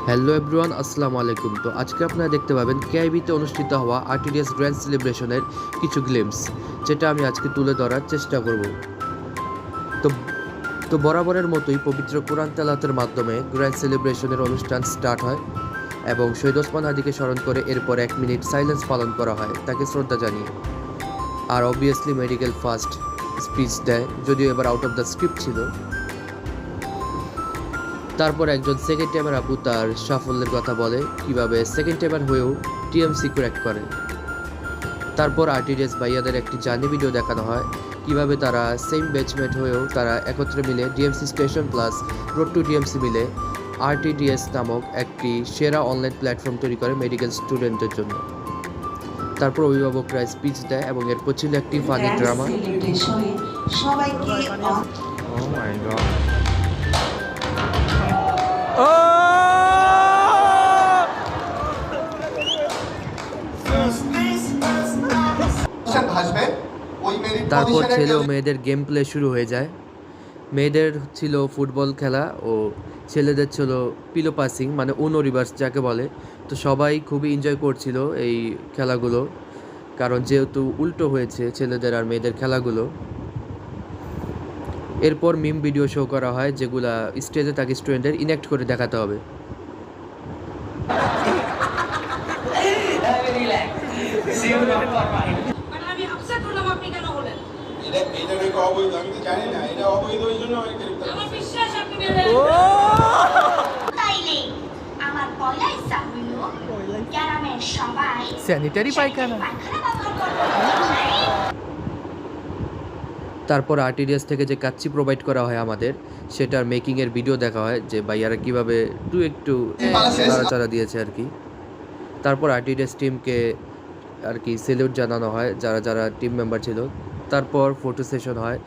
Hello everyone, আসসালামু আলাইকুম। তো আজকে আপনারা দেখতে পাবেন কেআইবিতে অনুষ্ঠিত হওয়া আরটিডিএস গ্র্যান্ড সেলিব্রেশনের কিছু গ্লিমস, যেটা আমি আজকে তুলে ধরার চেষ্টা করব। তো তো বরাবরের মতোই পবিত্র কোরআন তেলাওয়াতের মাধ্যমে গ্র্যান্ড সেলিব্রেশনের অনুষ্ঠান স্টার্ট হয় এবং শহীদ ওসমান হাদিকে স্মরণ করে এরপর 1 মিনিট সাইলেন্স পালন করা হয় তাকে শ্রদ্ধা জানিয়ে। আর অবভিয়াসলি মেডিকেল ফার্স্ট স্পিচ দেয়, যদিও এবার আউট অফ দ্য স্ক্রিপ্ট ছিল। তারপর একজন সেকেন্ড টাইমার আপু তার সাফল্যের কথা বলে, কিভাবে সেকেন্ড টাইমার হয়েও টিএমসি ক্র্যাক করে। তারপর আরটিডিএস ভাইয়াদের একটি জার্নি ভিডিও দেখানো হয়, কিভাবে তারা সেম ব্যাচমেট হয়েও তারা একত্রে মিলে DMC station plus road to DMC মিলে আরটিডিএস নামক একটি সেরা অনলাইন প্ল্যাটফর্ম তৈরি করে মেডিকেল স্টুডেন্টদের জন্য। তারপর অভিভাবকরা স্পিচ দেয় এবং এরপর ছিল একটি ফানি ড্রামা। তারপর ছেলে ও মেয়েদের গেম প্লে শুরু হয়ে যায়। মেয়েদের ছিল ফুটবল খেলা ও ছেলেদের ছিল পিলো পাসিং, মানে উনো রিভার্স যাকে বলে। তো সবাই খুবই এনজয় করছিল এই খেলাগুলো, কারণ যেহেতু উল্টো হয়েছে ছেলেদের আর মেয়েদের খেলাগুলো। এরপর মিম ভিডিও শো করা হয়, যেগুলা স্টেজে তাকে স্টুডেন্টদের ইনেক্ট করে দেখাতে হবে। স্যানিটারি পায়খানা। তারপর আরটিডিএস থেকে যে কাচ্চি প্রোভাইড করা হয় আমাদের, সেটার মেকিংয়ের ভিডিও দেখা হয়, যে ভাইয়ারা কীভাবে একটু নাড়াচাড়া দিয়েছে আর কি। তারপর আরটিডিএস টিমকে আর কি সেলিউট জানানো হয়, যারা যারা টিম মেম্বার ছিল। তারপর ফটো সেশন হয়।